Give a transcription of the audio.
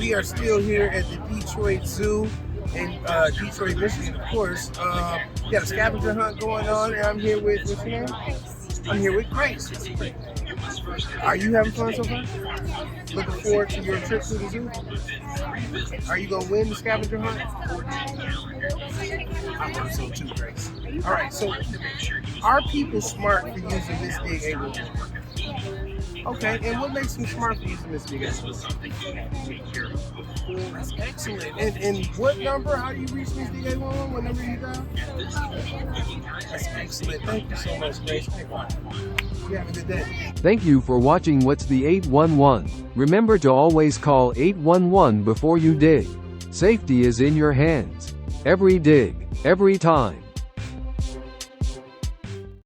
we are still here at the Detroit Zoo in Detroit, Michigan, of course. We got a scavenger hunt going on, and I'm here with, what's your name? I'm here with Grace. Are you having fun so far? Looking forward to your trip to the zoo? Are you going to win the scavenger hunt? I hope so too, Grace. All right, so are people smart for using this big A1? Okay, and what makes them smart for using this big A1? That's excellent. And what number? How do you reach Miss big A1? What number you got? That's excellent. Thank you so much, Grace. You have a good day. Thank you for watching What's the 811. Remember to always call 811 before you dig. Safety is in your hands. Every dig, every time.